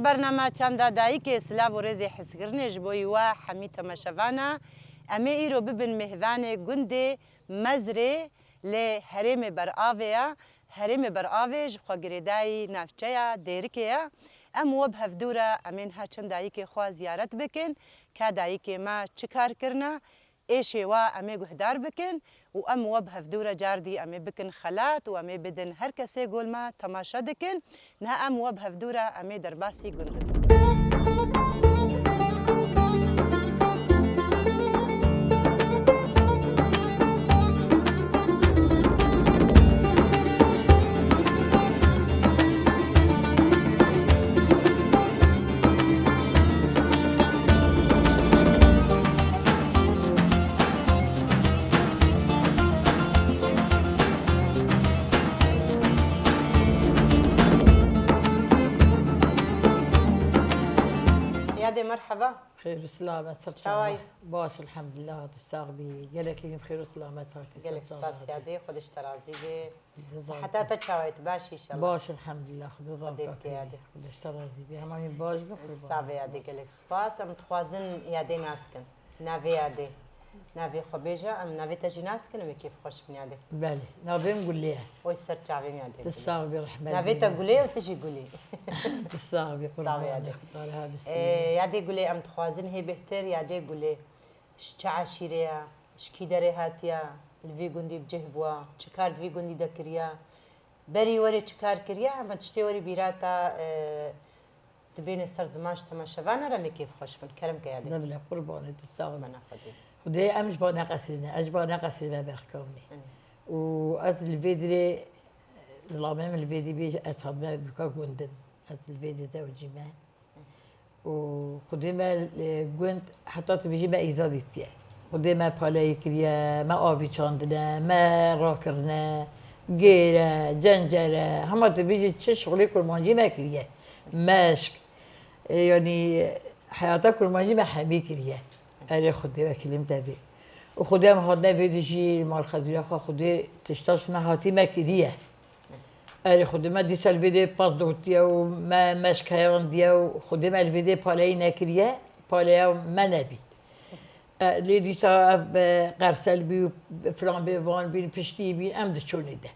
برنامه چند دایی که اسلاف و رزی حسگرنش بوی و حمی تماشاوانا امی ایرو ببین مهوان گنده مزره ل هرم بر آویا هرم بر آویج خواگریدای نفچه دیرکه ام وب هفدورا امین ها چند دایی که خواه زیارت بکن که دایی که ما چکار کرنا ایشی و امی گهدار بکن و ام وب هفدورا جاردی امی بکن خلات و امی بدن هر کسی گل ما تماشا دکن نه ام وب هفدورا امی درباسی گنده مرحبا خير وسلامة شاوي باش الحمد لله هذا الساغبي قالك بخير وسلامة قالك سباس يا خدش ترازي بي صحتها تشاويت باش ان شاء الله باش الحمد لله خد ضبطك يا خدش ترازي بي هماني باش بخير صافي يا قالك سباس ام تخوازن يا دي ناسكن نافي يا دي نافي خبيجه ام نافي تجي ناسكن كيف خوش من يدك بله نافي نقول ليه ويسر تشافي يا دي الساغبي رحمه نافي تقولي وتجي قولي الساغبي صافي يا دي يا دي قولي ام تخوازن هي بهتر يا دي قولي شتا عشيريا شكي دري هاتيا الفي قندي بجهبوا چكار في قندي دكريا بري وري چكار كريا ما تشتي وري بيراتا تبين سر زماش تماشاوانا رمي كيف خوش من كرم كيادي لا بلا قربانة الساغبي منا خدي خدي امش بانا قصرنا اش بانا قصرنا بركومي واز الفيدري الامام الفيدي بيجي اصحابنا بكا قندن از الفيدي زوجي ما وخدي ما قند حطيت بيجي ما ايزاديتيا خدي ما بالاي كريا ما آوي چاندنا ما راكرنا جيرة جنجرة هما تبيجي تش شغلي كرمانجي ما كريا مشك يعني حياتك كرمانجي ما حمي كريا أنا خدي وكلمت به وخدي ما هادنا فيديجي مال خدي أخا خدي تشتاش ما هاتي ما كريا أنا خدي ما دي سالفيدي باس دوتيا وما مشك هيران ديا وخدي ما الفيدي بالاي نكريا بالاي ما نبي اللي دي قرصل بي فلان بي فان بي بشتي بي أمد شوني ده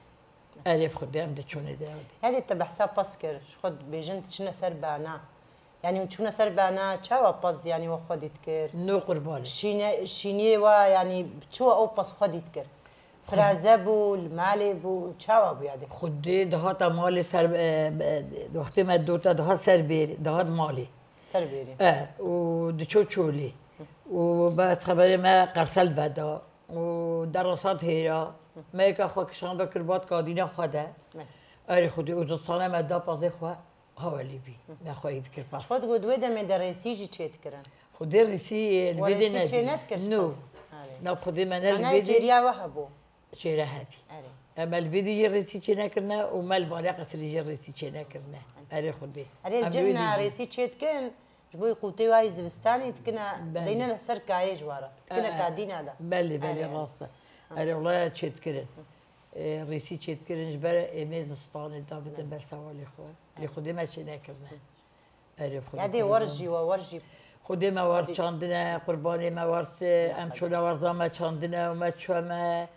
أنا خدي أمد شوني ده هذه تبحثها باسكر خد بيجنت شنا سر بانا يعني شنا سر بانا تشوا باز يعني وخد يتكر نو قربان شيني و يعني تشوا أو باز خد يتكر فرازبو المالي بو تشوا بيادي خدي دهات مالي سر وقتی ما دوتا دهات سر بيري دهات مالي سر بيري ودشو تشولي وبعد خبري ما قرصل بدا ودراسات هيرا ما يكا خاك شاندا كربات قادينا خدا أري خدي ودستانه ما دا بازي خوا هوالي بي ما خواهي بكر باس خود قدوه ده من درسي جي چيت كرن خدي الرسي الفيدي ورسي چينت كرش نو لا خدي من أنا الفيدي جيريا وهبو شيرا هابي أري اما الفيديو جي الرسي چينا كرنا وما البارقة جي الرسي چينا كرنا أري خدي أري الجهنا رسي چيت كن جبوي قوتي واي زبستاني تكنا دينا نسر كاي جوارا تكنا كادينا دا بله بله راسته أري والله چيت كرن رسي چيت كرن جبر اميز استاني دابت بر سوالي خوا اللي خدي ما چينا كرنا أري خدي هذه ورجي وورجي خدي ما ورد چاندنا قرباني ما ورد ام چولا ورزا ما چاندنا وما چوا ما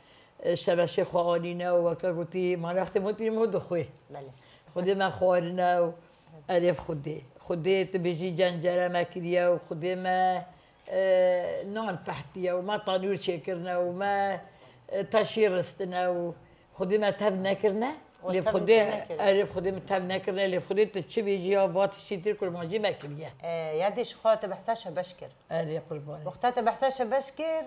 شبشه خوانينا وكا قلتي ما رحت موتي مود خوي بله خدي ما خوارنا أريف خدي تبيجي جنجرة ما كريا وخدي ما نان فحتيا وما طانور شكرنا وما تشير استنا وخدي ما تاب نكرنا اللي خدي أريف خدي ما تاب نكرنا اللي خدي تشبيجي أبوات شيتر كل ما جي ما كريا يادش خوات بحساشة بشكر أريف قرباني وقتها بحساشة بشكر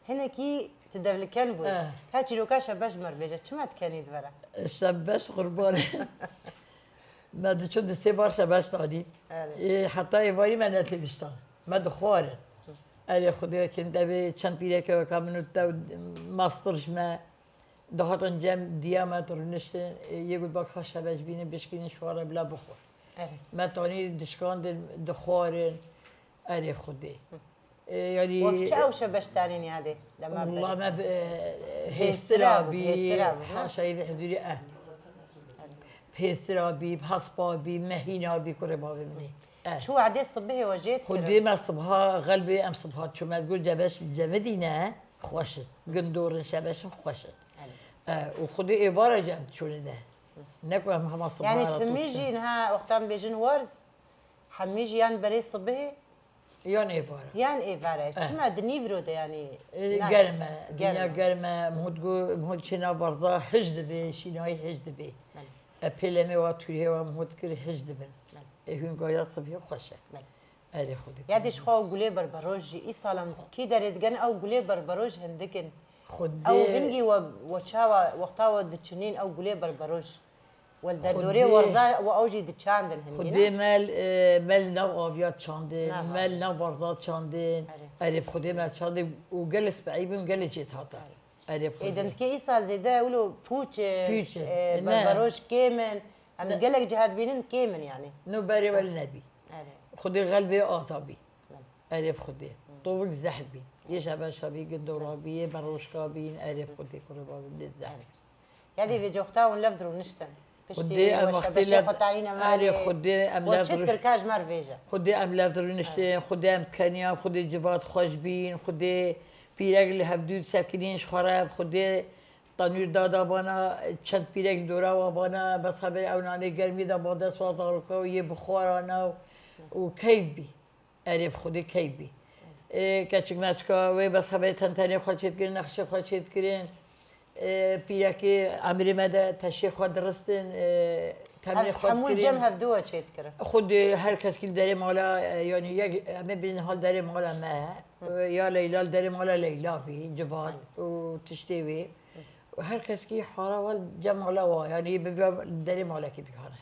هنا كي تدبلكان بود هاتي لو كاشا بجمر بيجا ما تكاني دورا الشباش قرباني ما دشو دسي برشا باش تاني حتى يباري ما نتلبشتان ما دخوارن أري خدي كنت أبي چند بيرك وكامنو تا ماسترش ما دهاتن جم ديامتر نشتن يقول باك خشة باش بيني بشكين شوارا بلا بخور ما تاني دشكان دخوارن أري خدي يعني وقت أوش بشتانين هذه والله ما هيسترابي حاشا يحضري بهسترابي بحصبابي مهينابي قربابي مني شو عادي الصبح وجيت خدي ما صبها غلبي ام صبها شو ما تقول جبش جمدينا خوشت قندور شبش خوشت وخدي إيبارة جمت شو ده نكوه هم صبها يعني تميجي انها وقتها بيجن ورز حميجي يعني بري الصبح يعني إيبارة يعني إيبارة شو ما دنيفرو ده يعني قرمة دنيا قرمة مهود شنا برضا حجد بي شناي حجد بي أبيلمي واتوري ومهود كري حجد بن هون قايا صبح خوشه أري خدي يادش خو قولي بربروج إي سالم كي دارت جن أو قولي بربروج هندكن خدي أو هنجي وشاوا وقتها دتشنين أو قولي بربروج والدردوري ورزا وأوجي دتشاندن هنجي خدي مال نو أبيات شاندن مال نو برزات شاندن أري خدي مال شاندن وجلس بعيبهم جلس يتهاطر أري خدي إذا كي إي سال زيدا يقولوا بوتش بربروج كيمن أم قالك جهاد بينن كيمن يعني نو باري ولا نبي خدي غلبي آثابي أريف خدي طوفك زحبي يشبه شبي قدورابي بروشكابين أريف خدي قربابي من الزحب يعني في جوختا ونلفدرو نشتن خدي أم وشبشي خطارينا مالي خدي أم وشت كركاج مار فيجا خدي أم لفدرو نشتن خدي أم كنيا خدي جوات خوشبين خدي بيرقل هبدود ساكنين شخراب خدي تنور دادا بانا چند پیرک دورا و بانا بس خبر اونانه گرمی دا باده سوازار کو یه بخورانا و کیف بی عرب خودی کیف بی کچک مچکا و بس خبر تنتنی خواهد کرد نقشه خواهد کرد پیرک امری مده تشیخ خود درستن تمرین خود همون جمع هفدوه چیت کرد خود هر کس که داره مالا یعنی یک همه بین حال داره مالا ما یا لیلا داره مالا لیلا بی جواد و تشتیوی وهر کس کی حاره وال جمع لوا یعنی ببین داری مالا کی دکانه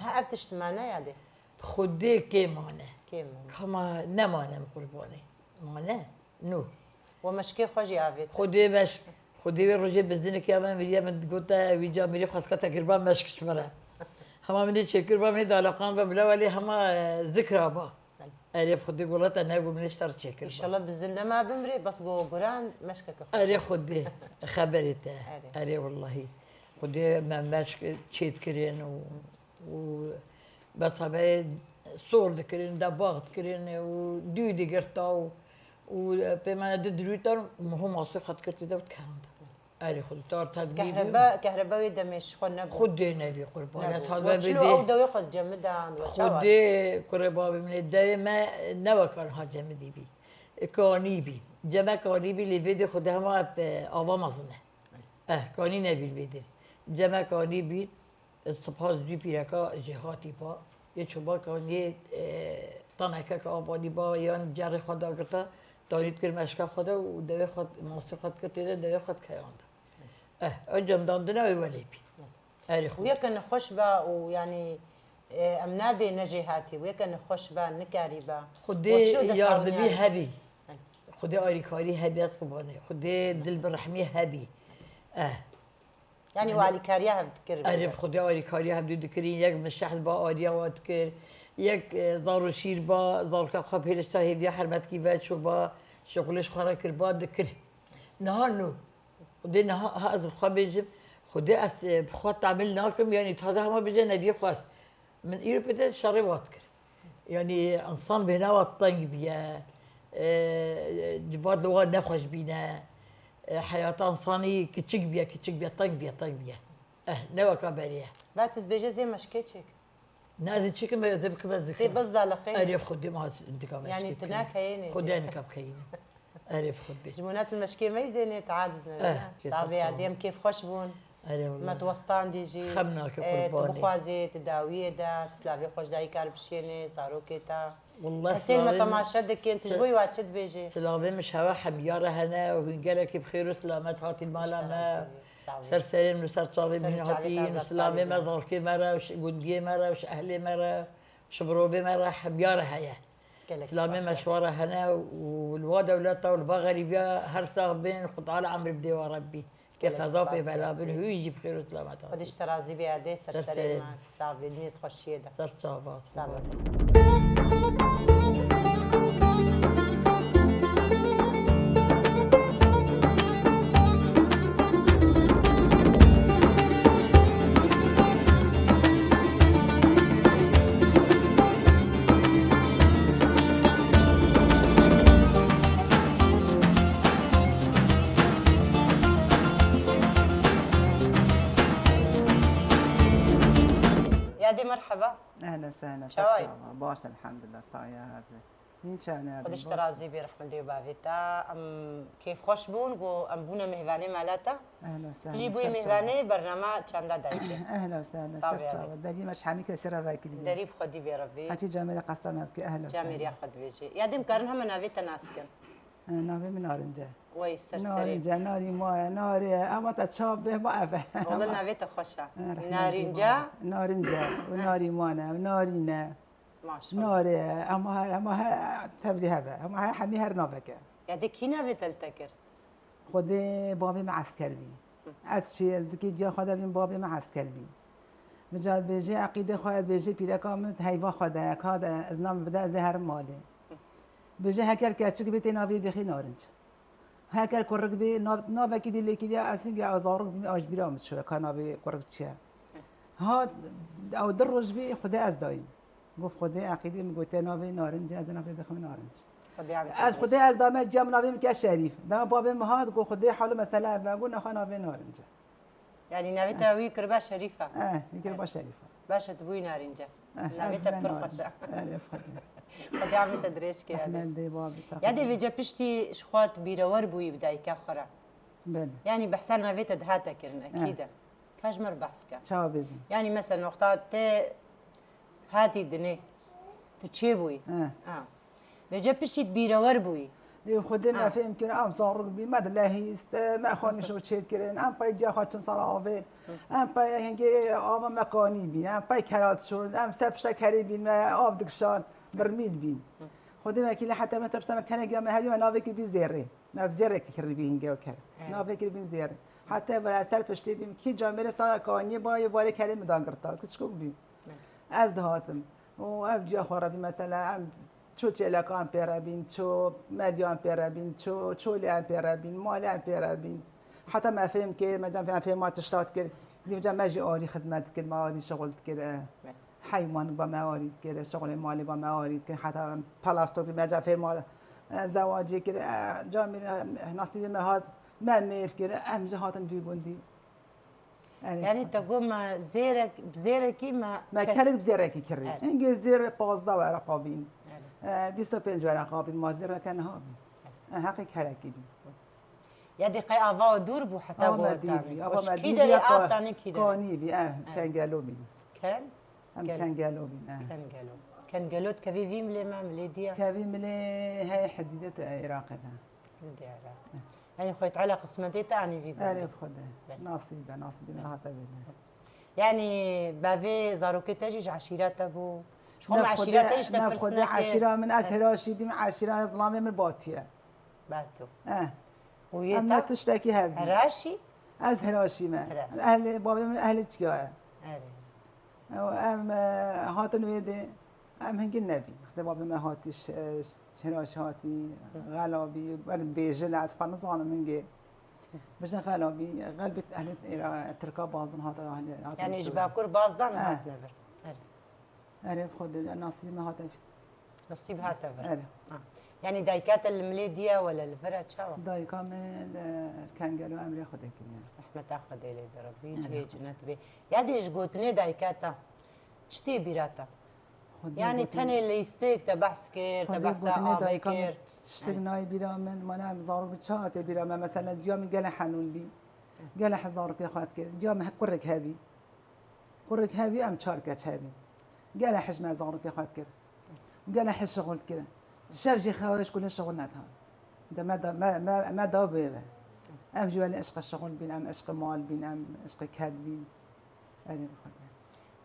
ها افتشت مانه یاده خودی کی مانه كيما كما نمانم قرباني مانه نو ومشكي خوجي عافيت خودی روزی بزدنی که من میریم من گوته ویجا میری خواست که تقریبا مشکش مره همه منی شکر با منی دالقان با بلا ولی همه ذکر با اريب خودي قولت انا اقول منيش ترى شكل ان شاء الله بالزنه ما بمري بس جو قران مشكك اري خودي خبرته اري والله خودي ما مشك تشيت كرين و بطبع صور ذكرين دباغ ذكرين ودودي قرطاو وبما دروتر هم واثق خد كرت ده وتكاند اري خودي طار تدبيب كهرباء دمش خلنا خودي نبي قربان هذا بدي او دو ياخذ جمدان خودي قربان من الداي ما نوكر ها جمدي بي كاني بي جمع كاني بي الفيديو خدها ما آوا مزنه كاني نبي الفيديو جمع كاني بي الصبح دي بيركا جهاتي با يشوفا كاني تناكا كاباني با يان جري خدا قطع دانید کر مشکا خدا و دوی خود موسیقات کردیده دوی خود کیانده اجام داندنه ولی بی اری خود ويكن خوش با ويعني امنابي نجيهاتي ويكن خوش با نكاري با خودی یاردمی هبی خودی آریکاری هبی از قبانه خودی دل برحمی هبی يعني وعلي كاريا بتكر اری خودی آریکاری هبی دکرین یک مشهد با آریا وات کر یک زارو شیر با زار که خب هیلستا هیدیا حرمت کی واد شو با شغلش خورا کر با دکر نه نو خودی نه ها از خبیج خودی از بخواد تعمل ناکم يعني تازه هم بيجي ندي خاص من إيرو بده شر واتكر يعني إنسان بهنا وطنج بيا جواد لغة نخش بينا حياة إنساني كتشك بيا طنج بيا نوا كبريه باتت بيجي زي مشكيتك نازل تشيك ما زي بكبر ذكر تي بس على خير أريف خدي ما انتقام يعني تناك هيني خدي أنا كاب كيني أريف خدي جمونات المشكي ما يزيني تعادزنا صعبة عاديم كيف خوش بون ما توسطان ديجي خمنا كقرباني تبخوازي تداوية دا تسلافي خوش داي كار بشيني صاروكي تا والله حسين ما تماشدك انت جوي واتشد بيجي سلامي مش هوا حميارة هنا وقالك بخير وسلامات هاتي المالا ما سرسرين وسر صابي من هاتين وسلامي ما ضركي مرة وش قندية مرة وش أهلي مرة وش بروبي مرة حميارة هيا سلامي مشوارة هنا والواد أولادها والبغري بيا هرسا بين خطالة عمري بدي وربي كيف نظافة بلا بين هو يجي بخير وسلامات خدش ترازي بيعدي سرسرين ما تسافي دنيا تخشي ده سر صابات مرحبا. اهلا وسهلا. شاي. باش الحمد لله صايا هذا مين شان خودش ترازی بی رحمت دی و باویتا ام کیف خوش بون و ام بونه مهوانه مالاتا. اهلا وسهلا. تجي بوي مهوانه برنامه چنده دایکی. اهلا وسهلا. سرچاوه داری مش حمی کسی را وکیلی. دریب خودی بی ربی. حتی جامعه قصدم هب که اهلا وسهلا. جامعه خود بیجی. یادم کردن هم نویت ناسکن. نامه من نارنجه. وای سر سری. نارنجه ناری ما ناری اما تا چاب به ما افه. والله نویت خوشه. نارنجه. نارنجه و ناری مانه و نارینه. ماشاءالله. ناری اما تبلی هبه اما همی هر نافکه. یادی کی نویت التکر؟ خود بابی معسکر بی. از چی از کی جا خدا بیم بابی معسکر بی. مجال بیجی عقیده خواهد بیجی پیرکامت حیوان خدا کاد از نام بده زهر ماله. بیجی هکر کچک بیت ناوی بخی نارنج. هکر کرک بی ناو کی دیلی کی دیا اسینگ آزارو آج بیرام شو کاناوی کرک چیه. ها او در روز بی خدا از دایم. گفت خدا عقیده میگوید ناوی نارنج از ناوی بخوام نارنج. از خدا از دامه جام ناوی میگه شریف. دام بابی مهاد گفت خدا حال مثلا و گو نخواه ناوی نارنج. یعنی نویت اوی کربا شریفه. میگه با شریفه. باشه تبوی نارنجه. نویت پرخوشه. خدا. خدا عمت درش که احمد بابی. یادی ویجا پشتی شخوات بیرور بوی بدای که خورا. بله. يعني بحسن نويت دهاتا كرن أكيد كاجمر بحسكا شو بيجي يعني مثلا نقطات هاتي دني تشيبوي بيجا بشيت بيرور بوي خودم ما فهم كنا ام صار بي ما الله است ما خوني شو تشيت كرن ام باي جا خاطن صراوه ام باي هنگي ام مكاني بي ام باي كرات شو ام سبشتا كري بي ما اوف دكشان برميل بي خودم اكيد حتى ما تبشتا مكان جا ما هبي ما نافك بي زيره ما بزيره كري بي هنگي وكر نافك بي زيره حتى ولا استر پشتی بیم کی جامعه سال کانی با یه بار کلمه دانگرتا که چکو بیم از دهاتم و ابجا خرابی مثلا ام چو چلک ام پیرابین چو مدیان پیرابین چو لی ام پیرابین مال ام پیرابین حتی ما فهم که مثلا فهم ما تشتات کرد دیگه ماجی آری خدمت کرد ما آری شغل کرد حیوان با ما آری کرد شغل مالی با ما آری کرد حتی پلاستو بی ماجا فهم زواجی کرد جامعه نصیب مهاد ما ميل كده أهم جهاتن في بندي يعني تقوم زيرك بزيركي ما كلك بزيركي كري إنجي زير بازدا ورقابين بيستو بينج ورقابين ما زير كان هابين حقي كلكي بي يدي قي أبا دور بو حتى قول تاني أبا ما دي كده أبتاني كده كاني بي كان قالوا بين كان كان قالوا بين كان قالوا كبي في ملي ما ملي ديا كبي ملي هاي حديدة العراق ده يعني خويت على قسمتي تاني في أعرف خده نصيبه ما هذا بده يعني بافي زاروكي تجيج عشيرات أبو شو هم عشيرات إيش ناخذ عشيرة من أثراشي بم عشيرة ظلامي من باتية باتو ويتا أما تشتكي هبي هراشي أثراشي ما أهل بابي من أهل تجاه أم هاتن ويدي أم هنجي النبي بابي ما هاتش شراش هاتي غلابي وقت بيجي لعز خانصان منجي باش غلابي غلبت أهل تركا بازن هاتا يعني إجباكور بازدان هات نبر أعرف خد نصيب ما هاتا نصيب هاتا بر يعني دايكات المليديا ولا الفرا شاو دايكا من كان قالوا أمري خدك يعني رحمة أخذ إلي بربي جي جنات بي يادي إيش قوتني دايكاتا تشتي بيراتا يعني تاني اللي يستيق تبحث كير تبحث آبي كير تشتغناي برامن ما نعم زارو بتشات برامن مثلا جام قال حنون بي قال حزار كي خات كير جام كرك هابي أم شاركة هابي قال حجم زارو كي خات كير قال حش شغل كده شاف جي خواش كل شغلنا هذا ده ما داو بيه أم جوال عشق الشغل بين أم عشق مال بين أم عشق كاد بين أنا بخدا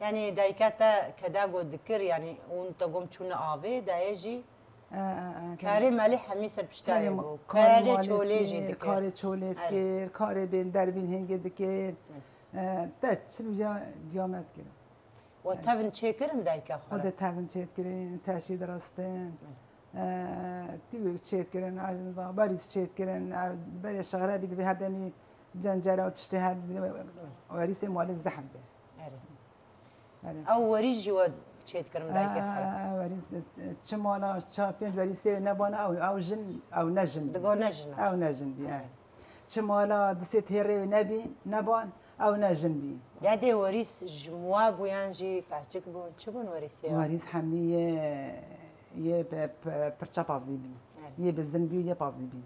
يعني دايكاتا كدا قد ذكر يعني وانت قمت شو نقابي دايجي كاري مالي حميسر بشتاري كاري تشوليجي كاري تشوليت كير كاري بين دربين هنجي دكير تاش بجا جامعت كير وتافن تشيكرم دايكا خدا تافن تشيكرين تاشي درستين تيجي تشيكرين عشان باريس تشيكرين بري شغلة بدي بهدمي جنجرة وتشتهي وريسي مال الزحمة أو وريجي وتشيت كرم دايكا وريس شمالا شامبيون وريسي نبانا أو جن أو نجن دقو نجن أو نجن بي شمالا دسيت هيري نبي نبان أو نجن بي یادی وریس جمواب و یانجی پاچک بون چه بون وریسی؟ واریز همی یه پرچه پازی بی یه بزن بی و یه پازی بی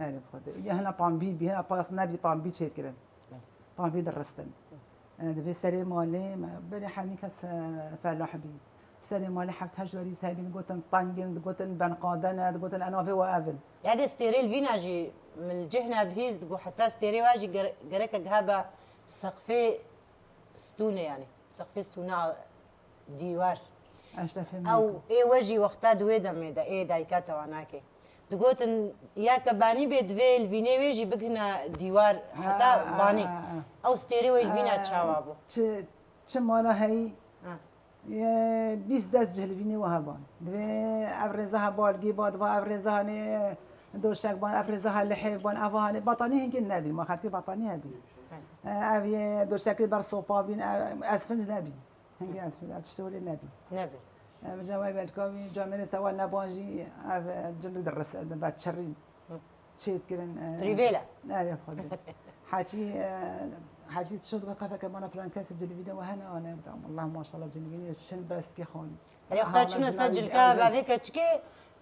آره خود یه هنا پامبی بی هنا پاس نبی پامبی چیت کردن پامبی درستن دبی سری مالی بری همی کس فلاح بی سری مالی حفت هش وریز هبین گوتن طنجن گوتن بنقادن گوتن أنا في وأبن یادی استریل ویناجی من جهنا بهیز دو حتی استری واجی گرک جهابا سقفه ستونه يعني سقفه ستونه دیوار أشتفهم او اي وجي وقتا دوي دميدا اي دايكاتا واناكي دقوتن يا كباني بدفيل فيني ويجي بكنا ديوار حتى باني او ستيري ويل فينا تشاوابو چه مالا هی یه 20 دست جلوینی و هبان دوی افرزه ها بالگی باد با افرزه هانی دوشک بان افرزه ها لحیف بان افهانی بطانی هنگی نبین ما خالتی بطانی هبین اوی دوشکی بر سوپا بین اسفنج نبین هنگی اسفنج تشتولی نبین نبي جوای بلکاوی جامعه سوال نبانجی جلو درس بعد شرین چیت کردن ريفيلا نعرف خد حاجي شو كيف كمان فلان كاس الجلبينه وهنا انا والله ما شاء الله الجلبينه شن بس كي خوني يعني اختار شنو سجل كا بافيك تشكي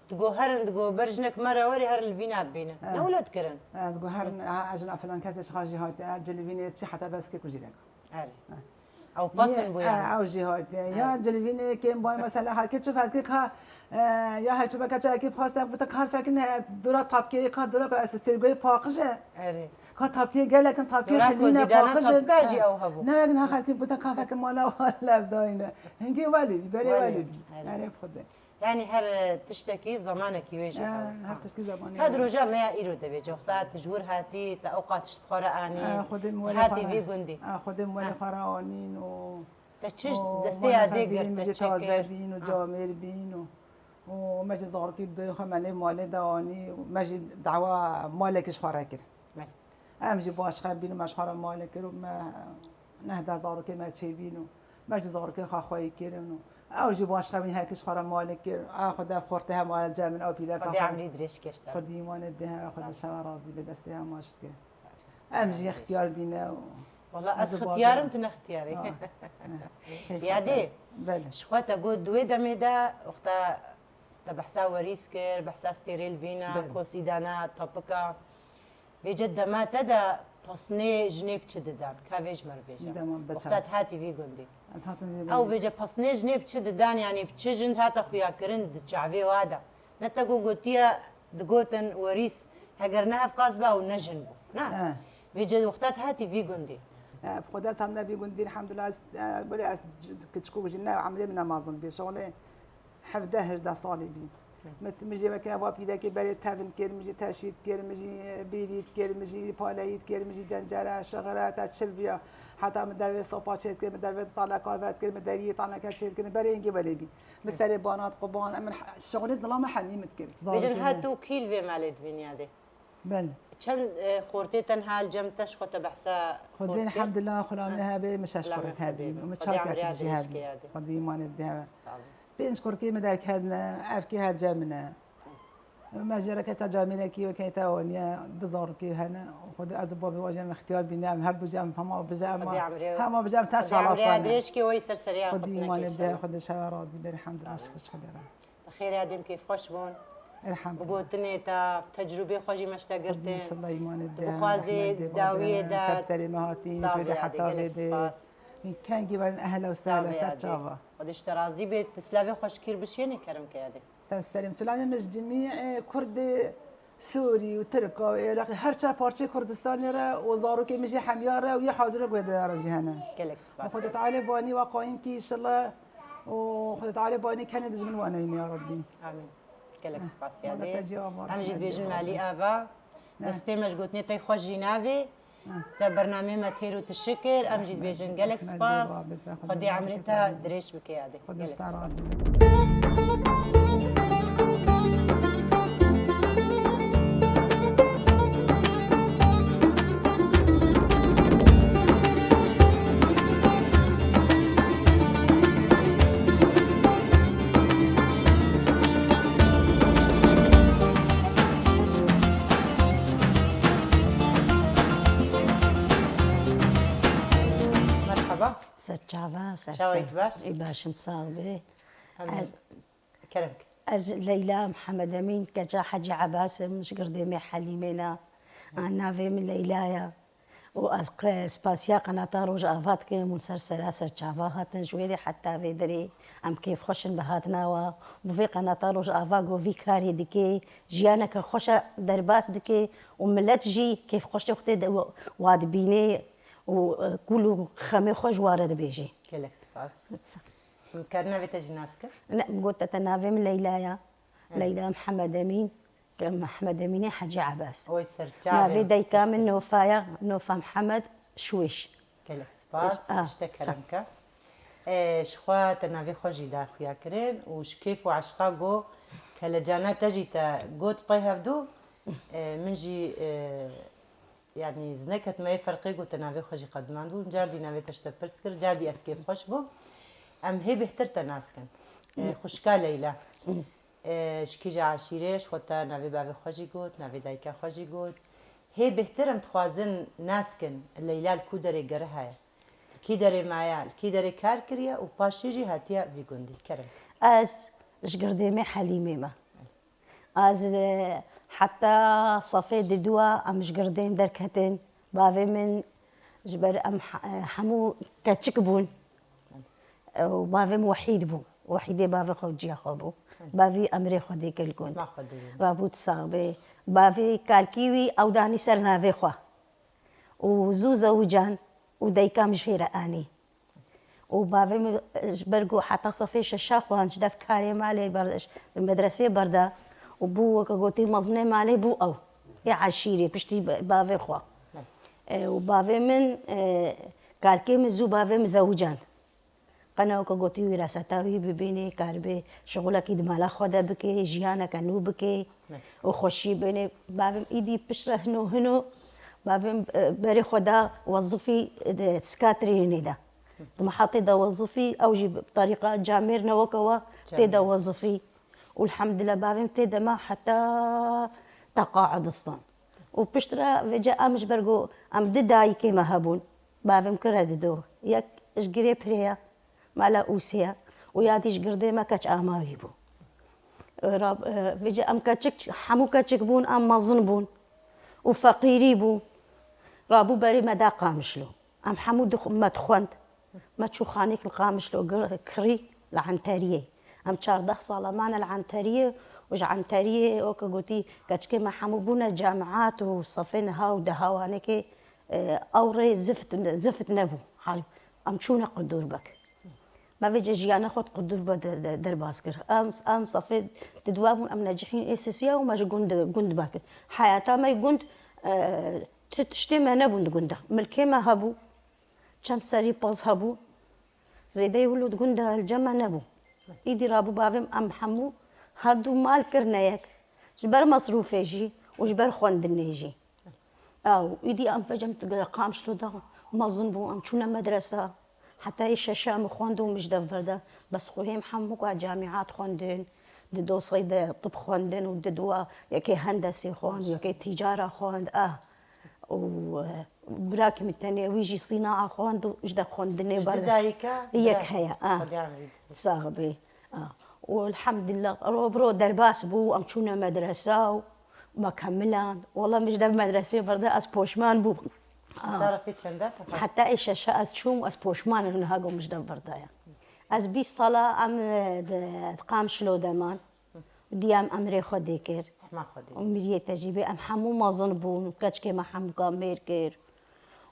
تقو هرن تقو برجنك مرة وري هر الفينا بينا نولد كرن تقول هرن عجنا فلان كاس خاجي هاي الجلبينه تشي حتى بس كي كوجيلك عارف او باصن بويا او جهات يا جلبينه كم بان مثلا هل تشوف هذيك ها يا هاي شبكه كاكي خواستك بتكهل فكنا دولا طابكي كان دولا اسسترغوي باقشه عارف كان طابكي قال لك طابكي خلينا باقشه لا انا خالتي بتكهل فك مالا ولا بداينا هنجي والي بري والي عارف خده يعني هر تشتكي زمانك يوجي هر تشتكي زمانك هاد رجع ما يرو دبي جوختا تجور هاتي تا اوقات شخورة اني خدم ولا هاتي في قندي خدم ولا خراونين و تشش دستي هادي مجي تازه بين وجامر بين ومجي زاركي بدو خمالي مال داني مجي دعوة مالكش خراكر امجي باش خبين مش خرا مالك وما نهدا زاركي ما تشيبينو مجي زاركي خاخوي كيرنو او جي باش خبين هاكش خرا مالك اخذ خورتها مال جامن او بيدا خدي عمري دريش كشتا خدي ما نديها خدي شوا راضي بدستها ماشت كده امجي اختيار بينا والله اس اختيارم تنا اختياري يا دي بله شخوتا قد دوي دميدا وقتا تبحثا وريسكر بحثا ستيريل فينا كوسيدانا طبقا بجد ما تدا بصني جنيب تشددان كافيج مربيجا وقتا هاتي في قندي او بيجا بصني جنيب تشددان يعني بتشجن هاتا خويا كرند تشعبي وادا نتاقو قوتيا دقوتن وريس هقرناها في قاسبا ونجن بو نعم بيجا وقتات هاتي في قندي بخدات هم نبي قندي الحمد لله بلي كتشكو بجنا عملي من امازون بشغله حفده هجده صالي بي مجي بكا وابي ذاك بري تافن كير مجي تاشيت كير مجي بيريت كير مجي بالايت كير مجي جنجره شغره تشلبيا حتى مدوي صوبات شيت كير مدوي طالع كافات كير مدري طالع كاشيت كير بري نجي بالي بي مستري بانات قبان من الشغل ظلام حميمت كير بيجن هاتو كيل في مالد بنياده بله كم خورتي تنها الجم تشخط بحسا خدين الحمد لله خلامي هابي مش اشكرك هابي ومش شاكر تجي هابي خدي ما نبدا بنشكر كي مدارك هادنا افكي هاد جامنا ما جرك تجامنا كي وكيتا ونيا دزور كي هنا وخد ازبو بوجه اختيار بنام هردو جام هما بجام هما بجام تاع شالاف ادريش كي ويسر سريع خدي ما نبدا خد شوارات بالحمد لله شكش خدرا خير يا ديم كيف خوش بون الحمد لله بقولتني تا تجربه خوجي مشتاقرتين الله يمان نبدا بخوازي داويه دا سلامه هاتين شويه حتى ولدي كان جبل اهلا وسهلا تشافا ودش ترازي بيت سلافي خوش كير بشيني كرم كيادي تستلم طلعنا مش جميع كرد سوري وترك وعراقي هر شا بارچه كردستاني را وزارو كي مجي حمياره ويا حاضر قد راجي هنا كلك سباس وخد تعالي باني وقايم كي ان شاء الله وخد تعالي باني كان من وانين يا ربي امين كلك سباس يا دي هم جيت بيجن مالي ابا استمش قلتني تي خوش جنابي تا برنامج ما تيرو تشكر امجد بيجن جالك سباس خدي عمرتها دريش بكيادي خدي مرحبا سرچاوا چاوایت بار؟ ای باشن صاحبه هم كرمك از ليلى محمد امين كجا حجي عباس مش قرديمي حليمينا انا في من ليلايا واز سباسيا قناة روج افات كي مسلسل سرچاوا هاتن جويري حتى في دري ام كيف خوشن بهاتنا وفي قناة روج افاغو في كاري دكي جيانك خوش درباس دكي وملت جي كيف خوش وقت واد بيني وكل خمي خوش وارد بيجي كلك سباس مكرنا في تجناسك لا قلت تنافي من ليلايا ليلى محمد امين محمد امين حجي عباس هو يسر نافي دايكا من نوفايا نوفا محمد شويش كلك سباس اشتكرمك شخوا تنافي خوشي دا خويا كرين وش كيف وعشقا جو كالجانا تجي تا قوت باي هفدو منجي يعني زنكت ما يفرقي قو تنافي خوشي قد ماندو جاردي نافي تشتا برسكر جاردي اس كيف خوش بو ام هي بهتر تناسكن خوشكا ليلى شكيجا عشيريش خوتا نافي بابي خوشي قوت نافي دايكا خوشي قوت هي بهتر ام تخوازن ناسكن الليلى الكودري قرهايا الكيدري معايا الكيدري كار كريا وباشيجي هاتيا في قندي كرم از شقرديمي حليمي ما از حتى صفي دوا ام شقردين دركتين بافي من جبر ام حمو كتشكبون وبافي وحيد بو وحيدي بافي خوجي خوبو بافي امري خودي كلكون ما خدي بابو تصاغبي بافي كالكيوي او داني سرنافي خوا وزو زوجان ودايكا مشهيرة اني وبافي جبرقو حتى صفي شاشاخ وانش داف كاري مالي بردش المدرسة بردا وبو كقولتي مزني مالي بو او يا عشيري بشتي بافي خوا وبافي من كالكي مزو بافي مزوجان قناة كقولتي وراثتاوي ببيني كاربي شغلك يدمالا خدا بكي جيانا كانو بكي وخشي بيني بافي ايدي بشره هنو بافي بري خدا وظفي سكاتري دا ثم حاطي دا وظفي اوجي بطريقه جامير نوكوا تيدا وظفي والحمد لله بافي تيدا ما حتى تقاعد اصلا وبشترا فيجا امش برقو ام دداي كيما هبون بافي مكرددو ياك اشقري بريا مالا اوسيا وياديش قردي ما كاتش اماوي بو فيجا ام كاتشك حمو كاتشك بون ام مظن وفقيري بو رابو بري مدا قامشلو ام حمود ما تخوند ما تشو خانيك القامشلو كري العنتريه ام 14 صاله معنا العنتريه وج عنتريه اوكا قلتي كاتشكي ما حمو بونا الجامعات وصفينها ودهوانيكي اوري زفت نبو حالو ام شونا قدور بك ما فيجي جيانا خد قدور درباسكر ام صفي تدوابون ام ناجحين اساسيه وما جوند باكر حياتها ما يقند تشتي ما نبون قندا ملكي ما هبو كان سري باز هبو زيدا يولد قندا الجمع نبو ايدي رابو بافم ام حمو هردو مال كرنايك جبر مصروف يجي وجبر خوندن يجي او ايدي ام فجمت قامش له دا مظن بو ام شونا مدرسه حتى يشاشام خوندو مش دفردا بس خوهم حمو قا جامعات خوندن ددو صيد طب خوندن وددوا يكي هندسي خوند يكي تجاره خوند وبراكم الثانية ويجي صناعة خوند وجدا خوندني برا دايكا هيك هيا صاحبي والحمد لله برو درباس بو امشونا مدرسة وما كملان والله مش در مدرسة بردا اس بوشمان بو تعرفي تشندات حتى ايش اشياء از شوم از بوشمان انه هاجو مش در بردا از 20 صلاة ام قام شلو دمان ديام امري خودي كير ما خدي ومريه تجيبي ام حمو ما ظنبون كاتشكي ما حمو كا ميركير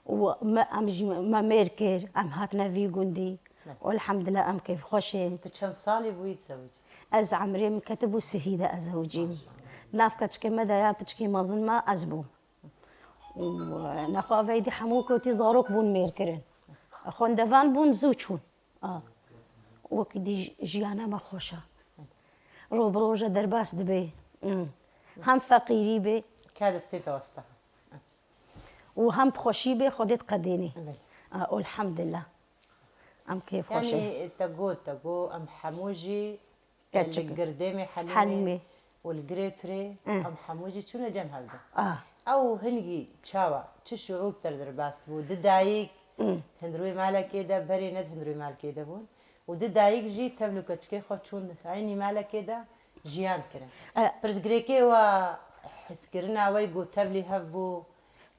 وما ام ما ميركير ام هاتنا في قندي والحمد لله ام كيف خوشين تشن صالي بويت زوج از عمري مكتبو السهيدة ازوجي ناف كاتشكي مدى يا بتشكي ما ظن ما ازبو ونخا فيدي حموكو تزاروك بون ميركرين اخون دفان بون زوجون وكدي جيانا ما خوشا رو بروجة درباس دبي هم فقيري بي كاد الستة وسطها وهم بخوشي بي خدت قديني والحمد لله ام كيف خوشي يعني تقو ام حموجي كاتشك. القرديمي حليمي والقريبري ام حموجي شنو جم هذا اه او هنجي تشاوا تشعور تردر باس بو ددايك هندروي مالك كده بري ند هندروي مال كده بون ود دايق جي تبلو كتشكي خو چون عيني مالك كده جيان كرن برز جريكي و حس كرنا وي جو تبلي هبو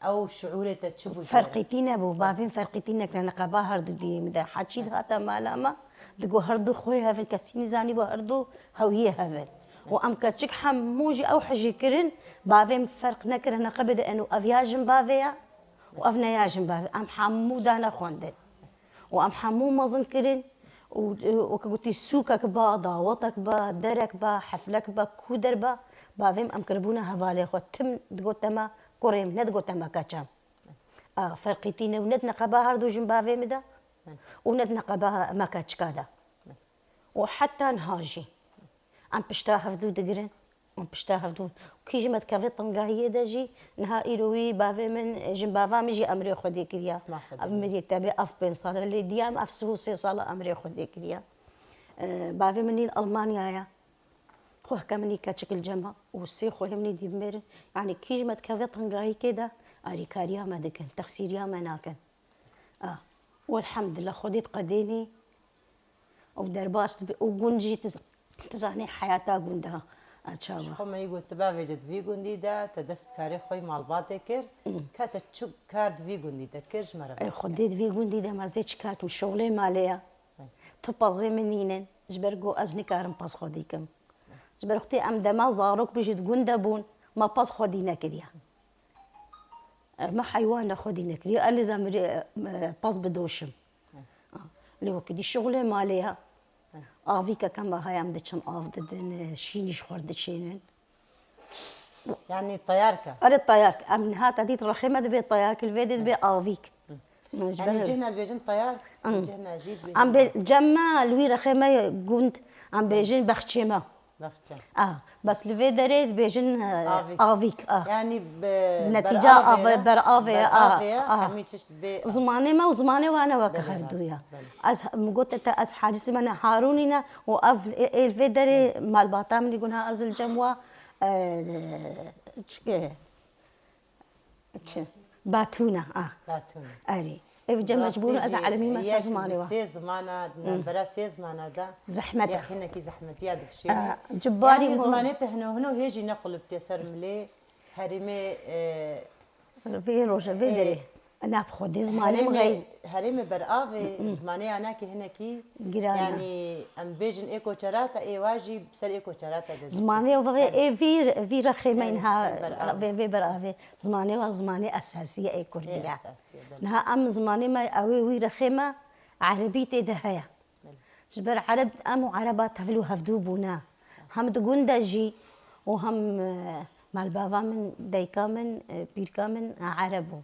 او شعوري تشبو فرقيتينا بو بافين فرقيتينا كنا قبا هردو دي مدا حاجي هاتا مالاما دقو هردو خوي هافن كسيني زاني بو هردو هوية هافن وام كتشك حموجي او حجي كرن بافين فرق نكرنا قبل انو افياجن بافيا وافنا ياجن بافيا ام حمو دانا خوندن وام حمو مزن كرن وكقولتي سوكك با دعوتك با درك با حفلك با كودر با بافيم ام كربونا هفالي خو تم دقوتما كوريم ندقوتما كاتشام فرقيتينا وندنا قبا هردو جن بافيم دا وندنا قبا ما كاتشكادا وحتى نهاجي ام بشتا هفدو دقرن ام بشتا هفدو كيجي متكافي طنقاهية داجي نها إيروي بافي من جن بافا ميجي أمري خدي كريا أمري تابي أف بين صالة اللي ديام أف سوسي صالة أمري خدي كريا بافي مني ألمانيا يا خوه كمني كاتشكل جمع وسي خوه مني دي بميرن يعني كيجي متكافي طنقاهي كده أري كاريا ما دكن تخسيريا ما ناكن والحمد لله خديت قديني ودرباست وقنجي تزعني حياتها قندها أتشابه شو ما يقول تبع وجد في جندي دا تدس بكاري خوي مال باتكر كات تشوك كارد في جندي دا كرج مرة خديت في جندي دا ما زيتش كاكم شغلي ماليا تبازي منينن جبرقو أزني كارم باس خديكم جبرختي أم دما زاروك بيجد جندبون ما باس خدينا كريا ما حيوان خدينا كريا اللي زمري باس بدوشم اللي هو كدي شغلي ماليا آفيكا كما هاي عم دتشن آف ددن شينيش خورد شينن يعني طياركا أري الطيارك أمن هات أديت رخيمة دبي الطيارك الفيديت بي آفيك يعني جهنا بيجن طيار جهنا جيد بيجن عم بجمع الوي رخيمة قند عم بيجن بخشيمة بختشم بس الفيدريت بيجن آفيك يعني نتيجة برآفي حميتش بي زماني ما وزماني وانا وكهردويا از مقولت از حادث من هارونينا واف الفيدري مال باطام اللي يقولها از الجموة باتونا باتون اري الجمع جبون از عالمي ما زماني وا سي زمانة برا سي زمانة دا زحمتها يا اخي كي زحمتي هذاك الشيء جباري يعني زمانته هنا هيجي نقلب تيسر ملي هرمي في روجا فيدري انا بخدي زماني مغي هرمي برآفي زماني انا كي هنا كي يعني ام بيجن ايكو شراتا اي واجب سر ايكو شراتا زماني وبغي اي في رخيمينها في برآفي زماني وزماني اساسيه اي كرديه نها ام زماني ما اوي وي رخيمه عربيتي دهيا جبر عرب ام عربات هفلو هفدوبونا هم تقول دجي وهم مال بابا من ديكا من بيركا من عربو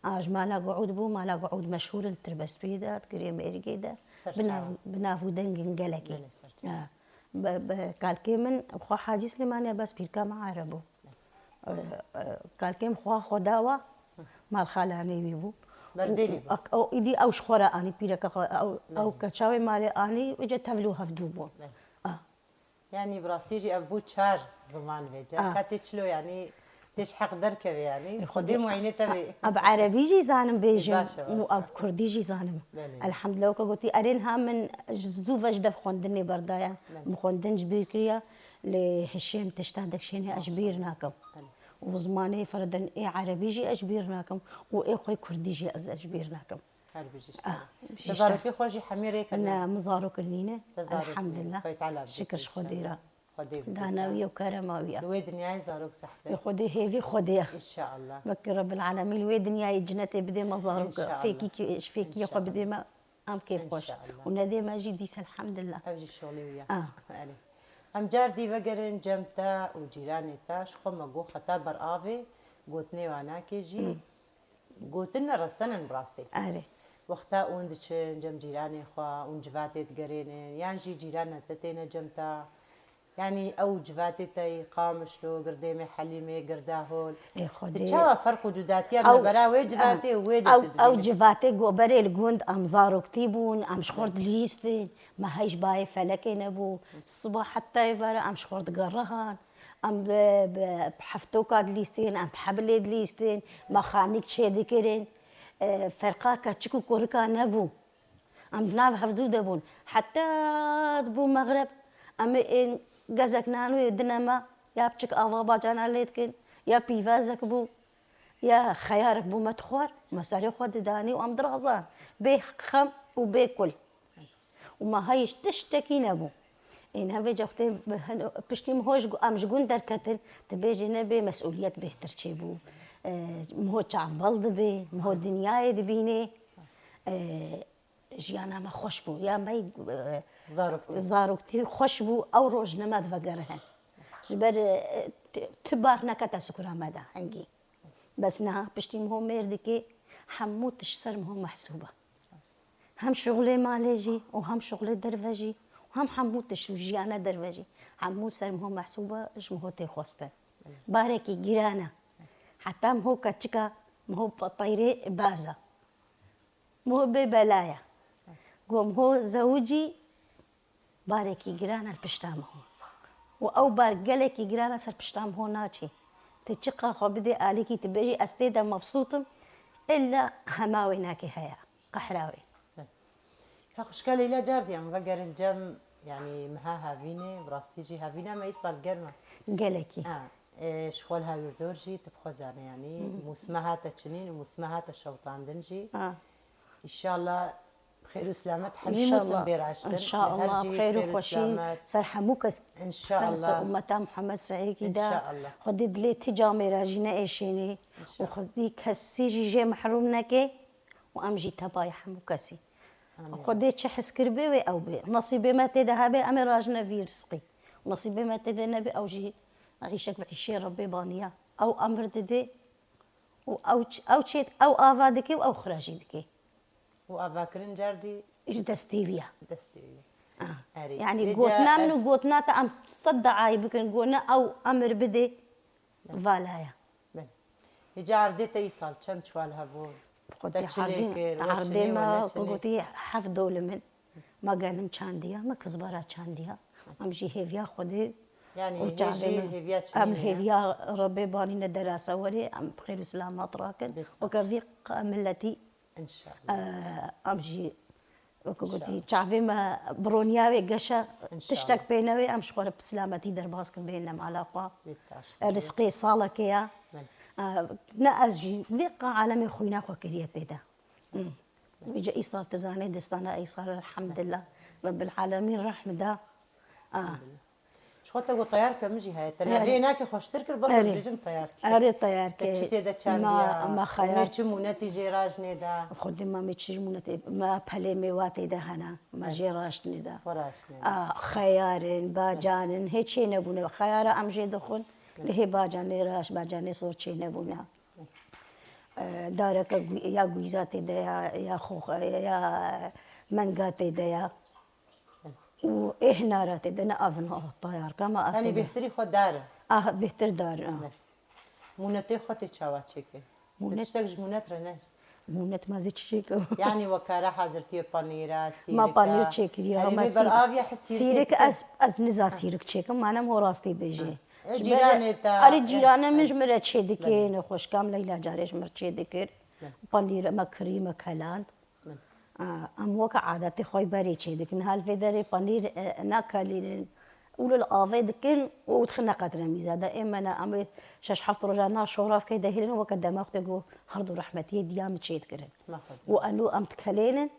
مالا قعود بو مالا قعود مشهور تربس بيدا تقريم إرقيدا بنافو دنجن قلقي كالكي من خوا حاجي سليمانيا بس بيركا ما عربو كالكي خوا خداوا مال خالاني بيبو برديلي او ايدي او شخورا اني بيركا او كشاوي مالي اني وجت تفلو هفدوبو يعني براسيجي ابو شار زمان فيجا كاتيشلو يعني ليش حق دركب يعني خدي معينة تبي اب عربي جي زانم بيجم واب كردي جي زانم الحمد لله وكقولتي ارينها من زوفج دف خوندني بردايا مخوندن جبير كريا لهشيم تشتهدك شيني اجبيرناكم وزماني فردا اي عربي جي اجبيرناكم واي خوي كردي جي اجبيرناكم عربي جي تزاركي خوجي حميري انا مزارك النينه الحمد لله شكر خديره داناوية وكرماوية لوي دنياي زاروك صحبه خدي هيفي خديها ان شاء الله بك رب العالمين لوي دنياي جنتي بدي ما زاروك فيكي فيكي يا بدي ما ام كيف خوش ونادي ما جي ديس الحمد لله اوجي شغلي وياه ام جاردي بقرن جمتا وجيراني تاش خو مقو خطا برآفي قوتني وانا كيجي قوتنا رسنا براستي وقتا اوندشن جم جيراني خوا ونجفاتي تقرينن يعني جي جيراننا تتينا جمتا يعني او جفاتي تاي قامشلو قرديمي حليمي قرداهول تشاوا فرق وجوداتي انا براوي جفاتي ويدت او جفاتي غوبري الجوند ام زارو كتيبون ام شخورد ليستين ما هيش باي فلكي نبو الصبح حتى يفر ام شخورد قرهان ام بحفتوكاد ليستين ام بحبليد ليستين ما خانيك شي ذكرين فرقا كتشكو كوركا نبو ام ناف حفظو دبون حتى بو مغرب ام ان غزك نانو دنما يا بتشك افا باجان عليتكن يا بيفازك بو يا خيارك بو متخور مساري خود داني وام درغزان بيه خم وبيه كل وما هايش تشتكي نبو إن هذا جوختي بشتي مهوش أم جون دركتن تبيجي نبي مسؤولية بهتر تشيبو مهو تعرف بلد بي مهو الدنيا دبيني جيانا ما خوش بو يا ماي زاروكتي خوش بو أو روج نماد فقرهن جبر تبار نكتا سكرا مادا هنجي بس نها بشتي مهو ميردكي حموتش سر مهو محسوبة هم شغلي مالجي وهم شغلي دروجي وهم حموتش وجيانا دروجي حموت سر مهو محسوبة اش مهو تيخوستن باركي جيرانا حتى مهو كتشكا مهو طيري بازا مهو ببلايا قوم هو زوجي باركي جيرانا البشتام هو وأو بارقلكي جيرانا سر بشتام هو ناتشي تشقى خو بدي عليكي تبيجي استيدا مبسوطم إلا هماوي ناكي هيا قحراوي كخشكالي لا جاردي ام بقر الجم يعني مها هافيني براستيجي هافينا ما يصل قرمه قالكي شخولها يردورجي تبخزانه يعني موسمها تشنين وموسمها تشوطان دنجي ان شاء الله بخير وسلامة حميم موسم بيراشتن ان شاء الله بخير وخوشي سرحموك ان شاء الله أمتا محمد سعيد ان كده شاء الله خدي دلي تجامي راجينا ايشيني وخدي كسي جي محرومناكي وامجي تباي حموكسي خدي تشحس كربي او بي نصيبي ما تدها بي امي راجنا في رزقي ونصيبي ما تدنا بي او جي عيشك بعيشي ربي بانيا او امر ددي او تشيت او افادكي او خراجيدكي وأباكرين جاردي إيش دستيبيا يعني قوتنا من قوتنا تأم صدع عاي بكن قونا أو أمر بدي فالايا يجاردي تيصل كم شوال هبون عردي ما قوتي حفظوا لمن ما قالن شانديا ما كزبرة شانديا أمشي هيفيا خدي يعني هيجي هيفيا أم هيفيا ربي باني الدراسة ولي أم بخير وسلامة راكن وكفيق ملتي ان شاء الله امشي وكنتي تعرفي ما برونياوي قشا تشتك بيناوي امشي خور بسلامتي درباسك بيننا على قوا رزقي صالك يا نأزجي ذيق عالمي خوينا خو كريتي ده ويجي ايصال تزاني دستانا ايصال الحمد لله رب العالمين رحمه ده شو تقول طيار كمجي هاي ترى هناك خوش تركر بس بيجم طيار اري طيار كي تشتي ده ما خيار نيرچمونتي جيراج ندا خدي ما ميتشمونتي ما بلي ميواتي ده هنا ما جيراج ندا فراش ندا خيار باجان هيك نبونه خيار امجي دخل لهي باجان راش باجان صور شي نبونه دارك يا غويزاتي ده يا خوخ يا منقاتي ده وإحنا راتي دنا أفنه الطيار كما يعني بيهتري خود داره بيهتر دار مونتي خودي تشاواتشيكي تشتاق مونت رناش مونت ما زيد شيكو يعني وكارا حضرتي بانيرا سيرك ما بانير تشيكري ما سيرك سيرك از نزا سيرك تشيكم ما مو راستي بيجي جيراني تا اري جيران مش مرت شدكين خوش كام ليلى جاريش مرت شدكر بانير ما كريمه كلان ام وقع عادتي خوي بري شدك نهال في داري بانير ناكلين اول الافي دكن ودخلنا قدر ميزه دائما انا ام شاش حفظ رجعنا شوراف كيدا هيلن وقدام اختي هردو رحمتي ديام تشيت كرن وانو ام تكلين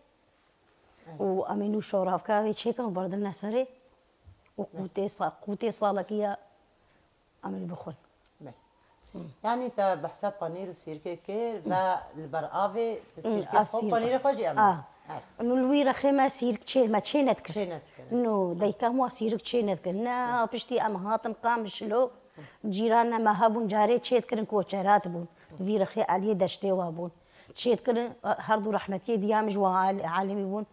وامينو شوراف كاوي تشيكن برد النسري وقوتي صالكيه عمل بخل يعني انت بحساب بانير وسيركي كير والبرافي تسيركي خو بانير خوجي ام انه الويره خيمه سيرك تشي ما تشينت تشينت انه دايكا مو سيرك تشينت كنا بشتي ام هاتم قام شلو جيراننا ما هبون جاري تشيت كرن كوچرات بون ويره خي علي دشتي وابون تشيت كرن هردو رحمتي ديام جوا عالمي بون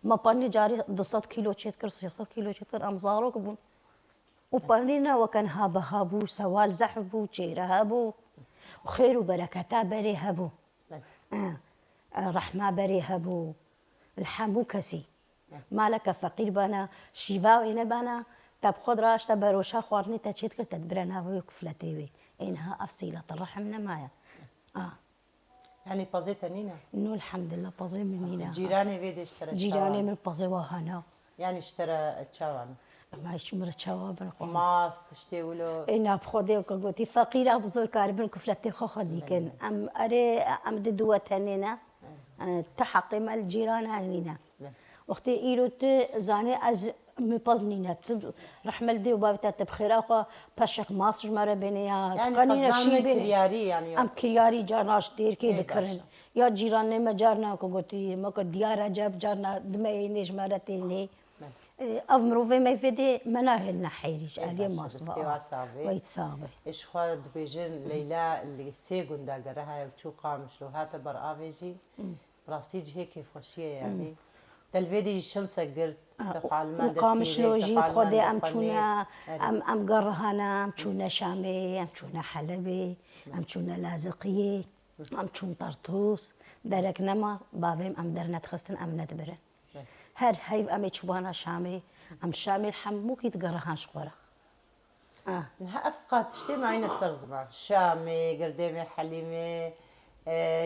ما باني جاري 200 كيلو تشيت كر 600 كيلو تشيت كر امزارك بون وبانينا وكان هابو سوال زحبو جيره هابو وخير وبركاته بري هابو رحمة بري هبو الحمو كسي مالك فقير بنا شيفاوي نبنا تب خود راش تبروشا خوارني تشيت كرت تدبرنا ويكفلتي انها اصيله الرحم نمايا يعني بازيتا نينا إنه الحمد لله بازي منينا جيراني بيدي اشترى جيراني شاوان. من بازي وهنا يعني اشترى تشاوان ما يشمر تشاوب القوم ماس تشتي ولو إنا بخودي وكقولتي فقيرة بزور كاربن كفلتي خو ديكن أم أري أم ددوة هنينا تحقي مع الجيران هنينا وقتي إيروت زاني أز مبازنينا رحمل دي وبابتا تبخير أخو باشك ماصر مرة بينيا يعني قنينا قصدنا شي بيني كرياري يعني أم كرياري جارنا شتير كي إيه ذكرن باشا. يا جيران ما جارنا كقولتي ما كنت ديارة جاب جارنا دمينيش مرتين أمرو ما يفيدي مناهلنا حيريش عليه باشا، مصباح دستي وصابي. ويتصابي ايش خواد بيجن ليلى اللي سيجون دا قراها وشو قامش له هات بر افيجي براستيج هيك خوشيه يعني تلفيدي شنسه قرت تفعل ما قامش لو جيب خدي أم تشونا أم أم قرهنا أم تشونا شامي أم تشونا حلبي أم تشونا لازقية أم تشون طرطوس درك نما بابهم أم درنا تخستن أم ندبرن هر هاي أم تشوانا شامي أم شامي الحم مو كي تقرهان شقورة نها افقات شتي معي نسترزما شامي قرديمي حليمي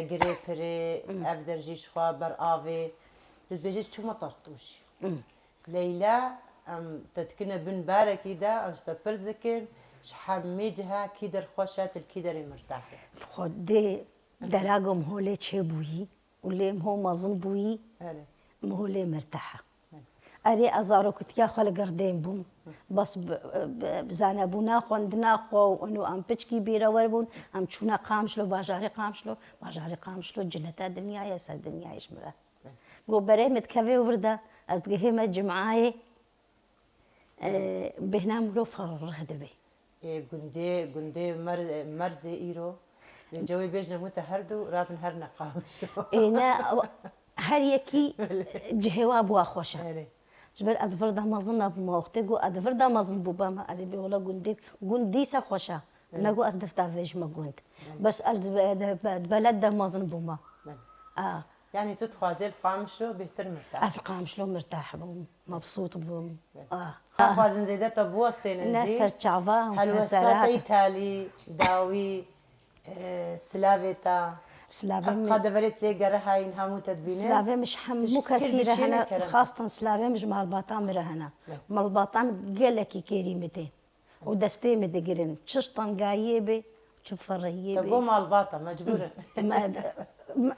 قريبري افدر جيش خوا بر افي تتبجيش شو ما طرطوش ليلى ام تتكنا بن باركي دا ام شتبرزكن شحميجها كيدر خوشات الكيدر مرتاحه خدي دراغم هولي تشبوي وليم هو مظن بوي هلا مهولي مرتاحة أري أزارو كنت يا خال قردين بوم بس بزانا بونا خوندنا خو إنه أم بتشكي بيرا وربون أم تشونا قامشلو باجاري قامشلو جنتا دنيا يا سر دنيا إيش مرا بو بري متكفي وردا أصدقائي ما جمعاي بهنام لو فرر دبي قندي مرزي ايرو جوي بيجنا متهردو رابن هرنا قامشو إنا هر يكي جهوا بوا خوشة هلا جبر أدفردا مازن بما وقتي أدفردا مازن بوبا ما أجي بيقولا قندي سا خوشة نقول أصدفتا فيش ما قند بس بلد ده مازن بوما يعني تدخل زي القامشلو بيهتر مرتاح أسقامشلو مرتاح بوم مبسوط بوم خوازن زيدتا بوستين نسر تشافا حلوستا ايتالي داوي سلافيتا سلافي قد فريت لي قرها ينهمو تدبينه سلافي مش مو كثيرة هنا خاصة سلافي مش مع الباطام مرة هنا مع الباطام قالك كريمتين ودستي مدقرن تشطن قايبة تشوف الريبة تقوم على الباطة مجبورة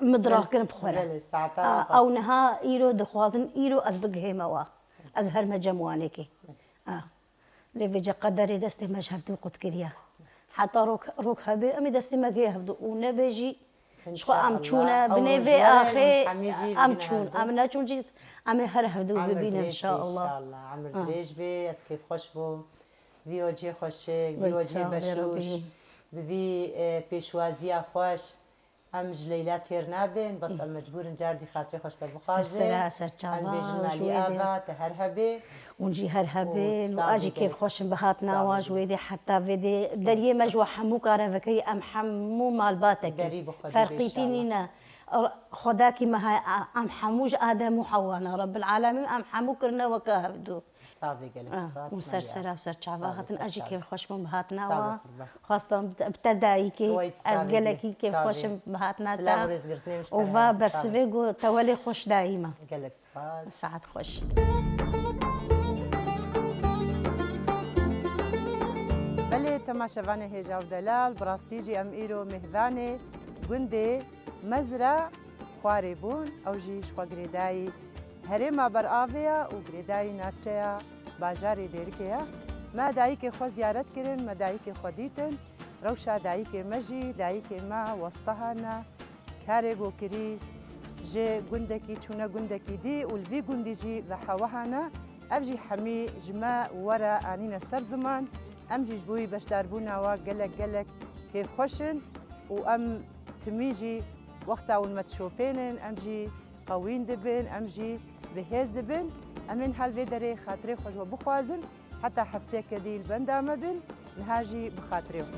مدراكن بخورة أو نها إيرو دخوازن إيرو أزبق هيموا أزهر مجموانك لفيجا قدري دستي مشهد قد كريا حتى روك هبي أمي دستي ما جيه هبدو ونبجي شو أم تشونا بنيفي آخي أم تشون أم ناتشون جيت أم هر هبدو ببين إن شاء الله. إن شاء الله عمر دريج بي أس كيف خوش بو فيو جي خوشك فيو جي بشوش بفي بيشوازيا خوش أم جليلة تير نابين بس أم مجبور نجاردي خاطري خوش تبخازي أم بيجن مالي آبا تهرهبي ونجي هرهبي وأجي كيف خوش بهاتنا واجويدي حتى فيدي دريه مجوى حمو كارفكي أم حمو مال باتك فرقيتينينا خداكي ما أم حموج آدم وحوانا رب العالمين أم حمو كرنا وكهبدو صافي قالك وسرسرة وسرچاوا هاتن أجي كيف خوش بهاتنا خاصة ابتدائي أزقلكي كيف خوش بهاتنا تا وفا برسفيقو تولي خوش دائما قالك ساعات خوش بله تماشاوانه هجاو دلال براستيجي ام ایرو مهوانه گنده مزرع خواري بون او جي شخوا گريداي هرما بر آویا و گريداي نافچه باجاري ديركيا ما دايكي خو زيارت کرن ما دايكي خو ديتن روشا دايكي مجي دايكي ما وسطهانا كاريگو كري جي گندكي چونا گندكي دي والفي گندي جي بحوهانا افجي حمي جما ورا انينا سر زمان ام جيش بوي باش داربونا وقلك كيف خوشن وام تميجي وقتا والمتشوبينن ام جي قوين دبن ام جي بهيز دبن امن هالفي دري خاطري خوش وبخوازن حتى حفتك دي البندا ما بن نهاجي بخاطريهم